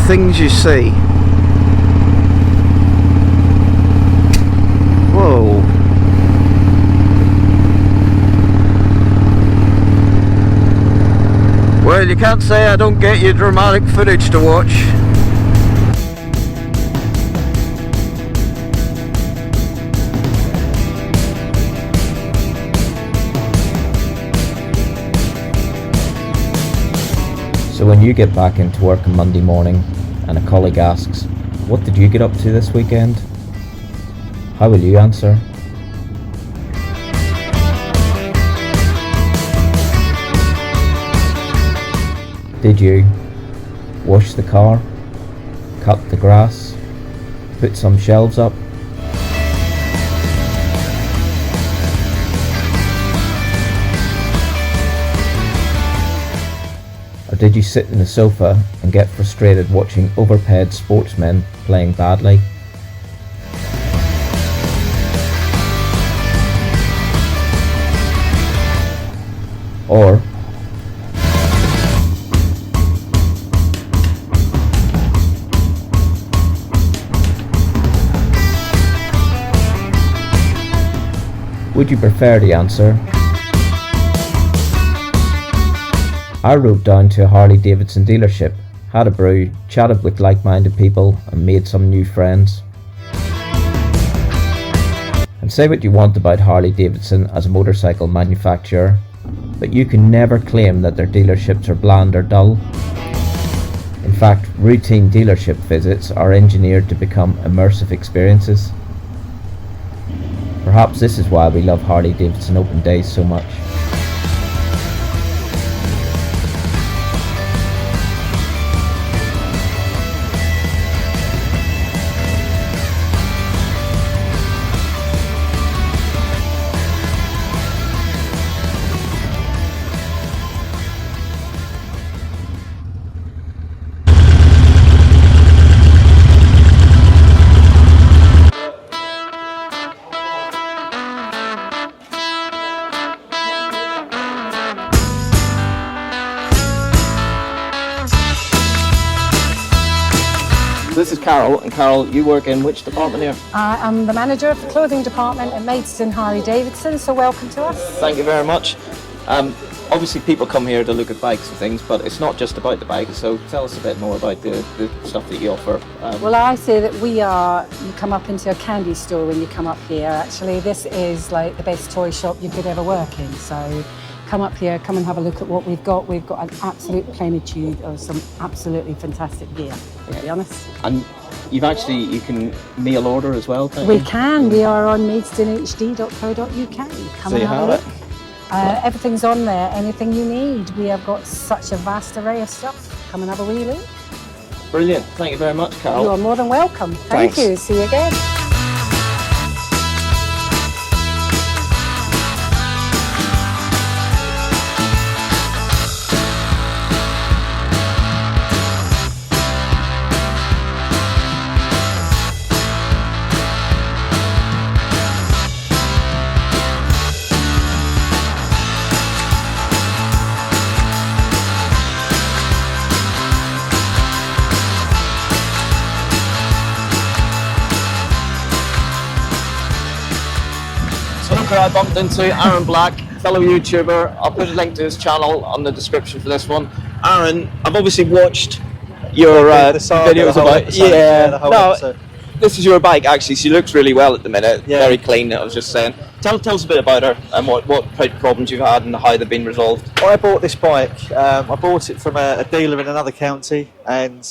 things you see. Whoa. Well, you can't say I don't get you dramatic footage to watch. So when you get back into work on Monday morning and a colleague asks, "What did you get up to this weekend?" how will you answer? Did you wash the car, cut the grass, put some shelves up? Or did you sit in the sofa and get frustrated watching overpaid sportsmen playing badly? Or would you prefer the answer, "I rode down to a Harley Davidson dealership, had a brew, chatted with like-minded people and made some new friends"? And say what you want about Harley Davidson as a motorcycle manufacturer, but you can never claim that their dealerships are bland or dull. In fact, routine dealership visits are engineered to become immersive experiences. Perhaps this is why we love Harley Davidson open days so much. This is Carol, and Carol, you work in which department here? I'm the manager of the clothing department at Maidstone Harley Davidson, so welcome to us. Thank you very much. Obviously people come here to look at bikes and things, but it's not just about the bikes, so tell us a bit more about the stuff that you offer. Well, I say that you come up into a candy store when you come up here. Actually, this is like the best toy shop you could ever work in, so come up here, come and have a look at what we've got. We've got an absolute plenitude of some absolutely fantastic gear, to be honest. And you can mail order as well, can't We you? can. We are on maidstonehd.co.uk. Come So and you have a have look. Everything's on there, anything you need. We have got such a vast array of stuff. Come and have a wee look. Brilliant. Thank you very much, Carol. You are more than welcome. Thank Thanks. you. See you again. I bumped into Aaron Black, fellow YouTuber. I'll put a link to his channel on the description for this one. Aaron, I've obviously watched your videos about this is your bike actually. She looks really well at the minute. Yeah. Very clean. I was just saying. Tell us a bit about her and what problems you've had and how they've been resolved. I bought this bike. I bought it from a dealer in another county, and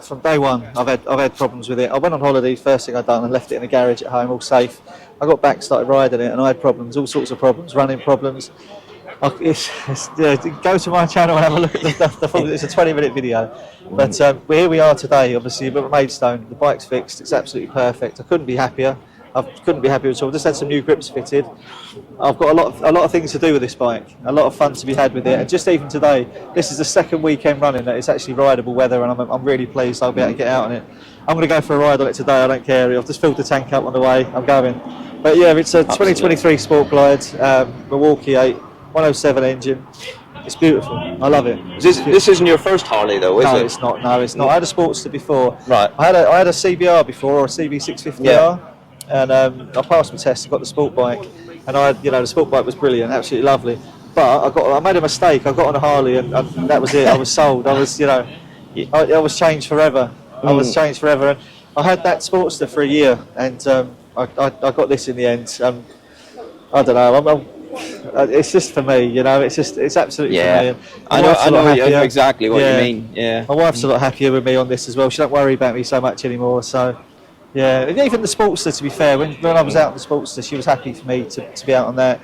from day one I've had problems with it. I went on holiday, first thing I'd done, and left it in the garage at home, all safe. I got back, started riding it, and I had problems, all sorts of problems, running problems. Go to my channel and have a look at the stuff. It's a 20-minute video. But here we are today, obviously, we're at Maidstone. The bike's fixed, it's absolutely perfect. I couldn't be happier. I couldn't be happier at all. Just had some new grips fitted. I've got a lot of things to do with this bike. A lot of fun to be had with it. And just even today, this is the second weekend running that it's actually rideable weather, and I'm really pleased I'll be able to get out on it. I'm going to go for a ride on it today. I don't care. I've just filled the tank up on the way. I'm going. But yeah, it's a 2023 Sport Glide, Milwaukee 8, 107 engine. It's beautiful. I love it. This isn't your first Harley though, is No, it? it's not. No, it's not. I had a Sportster before. Right. I had a CBR before, or a CB650R, and I passed my test. I got the sport bike, and the sport bike was brilliant, absolutely lovely. But I made a mistake. I got on a Harley, and that was it. I was sold. I was, I was changed forever. I was changed forever. And I had that Sportster for a year, and I got this in the end. I don't know. It's just for me, it's absolutely for me. And I know exactly what you mean. Yeah. My wife's a lot happier with me on this as well. She don't worry about me so much anymore. So, yeah. And even the Sportster, to be fair, when I was out on the Sportster, she was happy for me to be out on that.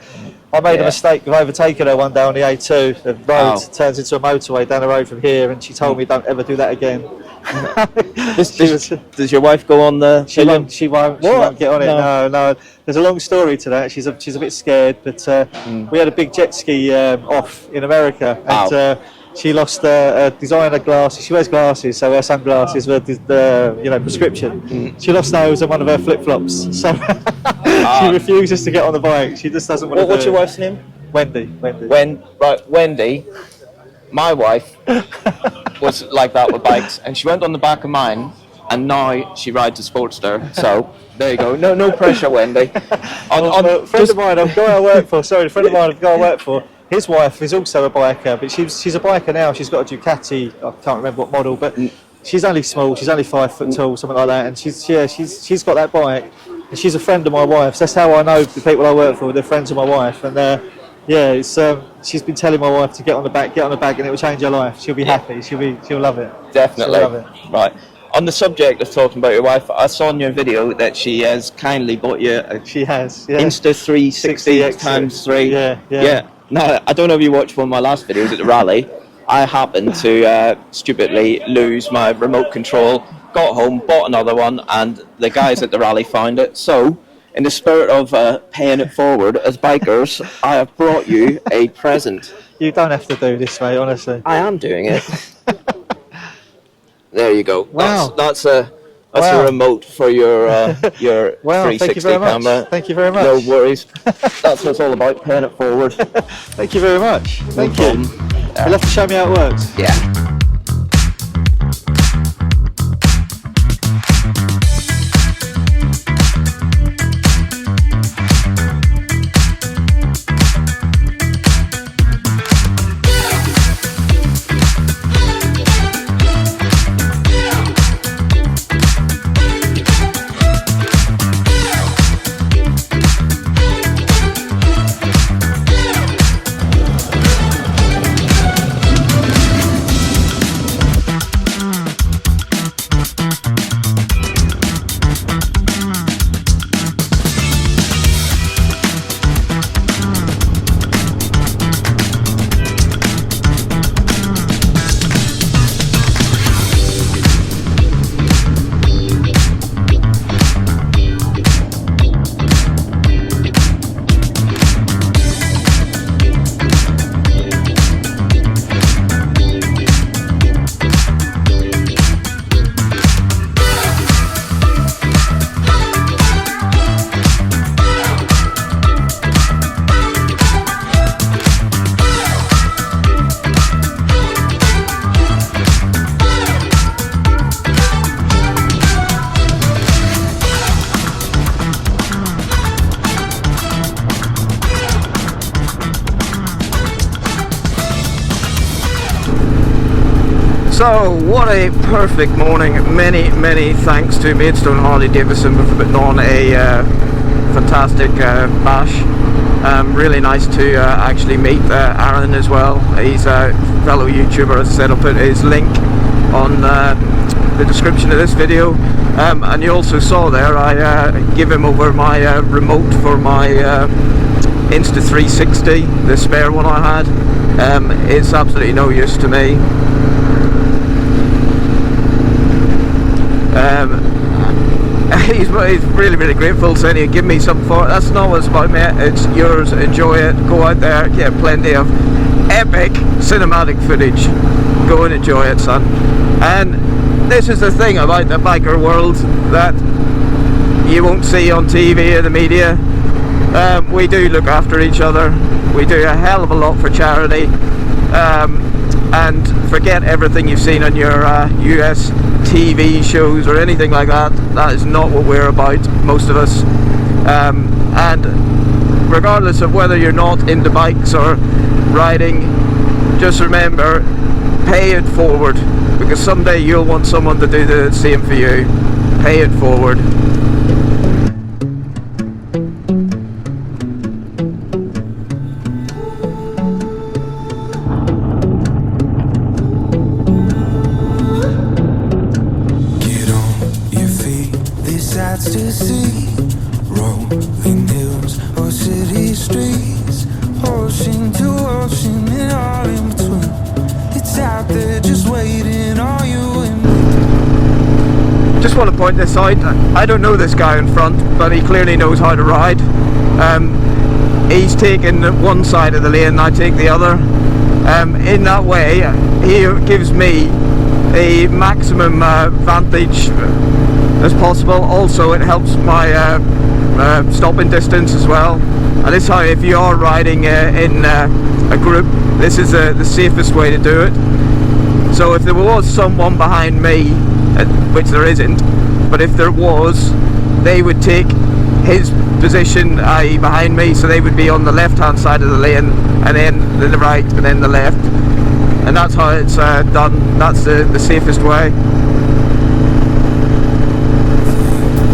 I made a mistake of overtaking her one day on the A2. The road turns into a motorway down the road from here, and she told me don't ever do that again. Does your wife go on the? She won't get on it. No. There's a long story to that. She's a bit scared, but we had a big jet ski off in America, and she lost designer glasses. She wears glasses, so her sunglasses were the prescription. She lost those and one of her flip flops, so she refuses to get on the bike. She just doesn't want to. What's your wife's name? Wendy. Wendy. My wife was like that with bikes, and she went on the back of mine, and now she rides a Sportster. So there you go. No pressure, Wendy. A friend of mine, a guy I work for, his wife is also a biker, but she's a biker now. She's got a Ducati. I can't remember what model, but she's only small. She's only 5 foot tall, something like that. And she's got that bike, and she's a friend of my wife's. That's how I know the people I work for. They're friends of my wife, and she's been telling my wife to get on the back, and it will change her life. She'll be happy. She'll love it. Definitely. She'll love it. Right. On the subject of talking about your wife, I saw in your video that she has kindly bought you a Insta 360 x3. Yeah. Now, I don't know if you watched one of my last videos at the rally. I happened to stupidly lose my remote control, got home, bought another one, and the guys at the rally found it. So, in the spirit of paying it forward as bikers, I have brought you a present. You don't have to do this, mate, honestly. I am doing it. There you go. Wow. That's a remote for your wow, 360 camera. Thank you very much. No worries. That's what it's all about, paying it forward. Thank you very much. Thank you. You'll have to show me how it works. Yeah. So, what a perfect morning. Many thanks to Maidstone Harley Davidson for putting on a fantastic bash. Really nice to actually meet Aaron as well. He's a fellow YouTuber. As I said, I'll put his link on the description of this video. And you also saw there, I give him over my remote for my Insta 360, the spare one I had. It's absolutely no use to me. He's really grateful, saying he'd give me something for it. That's not what it's about, mate. It's yours. Enjoy it. Go out there, get plenty of epic cinematic footage. Go and enjoy it, son. And this is the thing about the biker world that you won't see on TV or the media. We do look after each other. We do a hell of a lot for charity. and forget everything you've seen on your US TV shows or anything like that. That is not what we're about, most of us. And regardless of whether you're not into bikes or riding, just remember, pay it forward, because someday you'll want someone to do the same for you. Pay it forward. Get on your feet, these sights to see. Rolling hills or city streets, ocean to ocean and all in between. It's out there just waiting on you and me. Just want to point this out. I don't know this guy in front, but he clearly knows how to ride. He's taking one side of the lane, I take the other. In that way, he gives me a maximum vantage as possible. Also, it helps my stopping distance as well. And this is how, if you are riding in a group, this is the safest way to do it. So if there was someone behind me, which there isn't, but if there was, they would take his position, i.e. behind me, so they would be on the left hand side of the lane, and then the right, and then the left, and that's how it's done. That's the safest way.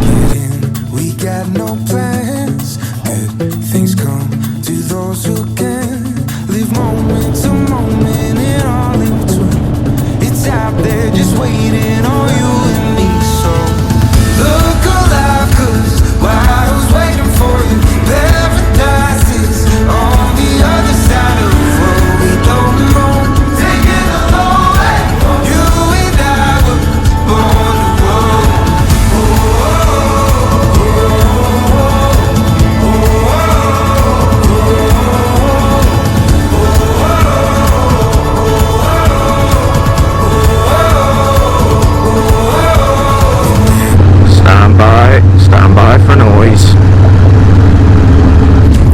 Get in, we got no plans. Good things come to those who can. Live moment to moment and all in between. It's out there just waiting on you and me. So look alive, 'cause while I was waiting for you, paradise is on the other side of the road. We don't know, taking a long way. You and I were born to roll. Stand by for noise.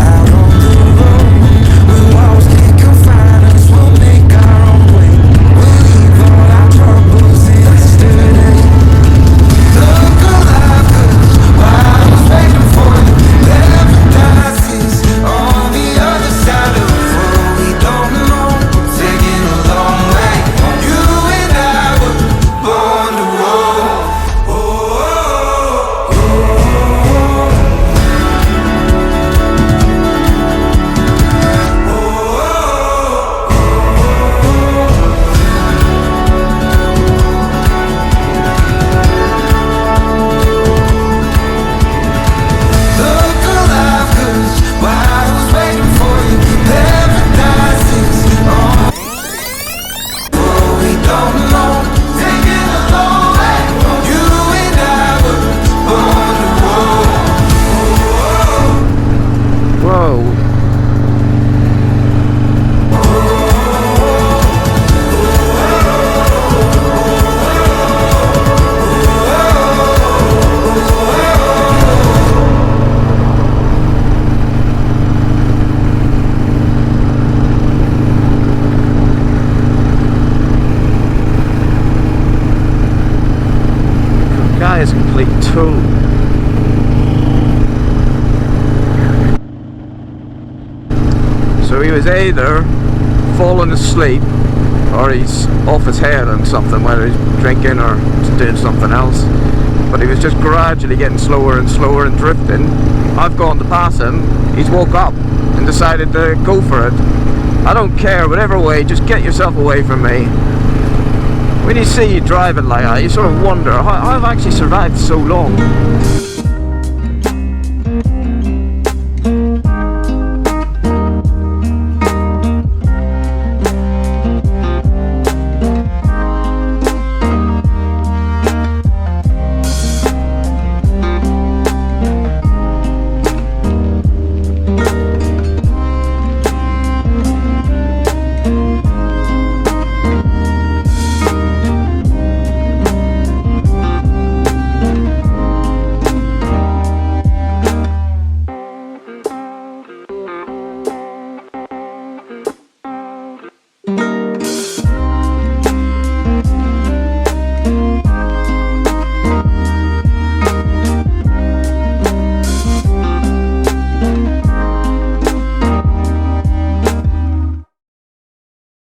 Out on the road, where walls can't confine us, we'll make our own way. We'll leave all our troubles yesterday. Look alive, 'cause while I was waiting for you, paradise is on the other side of the road. We don't know, taking a long way. You and I were born to roll. Look alive, 'cause while I was waiting for you, paradise is on. We don't know, taking a long way. You and I were born to roll. Whoa. Guy is a complete tool. So he was either falling asleep or he's off his head on something, whether he's drinking or doing something else. But he was just gradually getting slower and slower and drifting. I've gone to pass him, he's woke up and decided to go for it. I don't care, whatever way, just get yourself away from me. When you see you driving like that, you sort of wonder, how I've actually survived so long.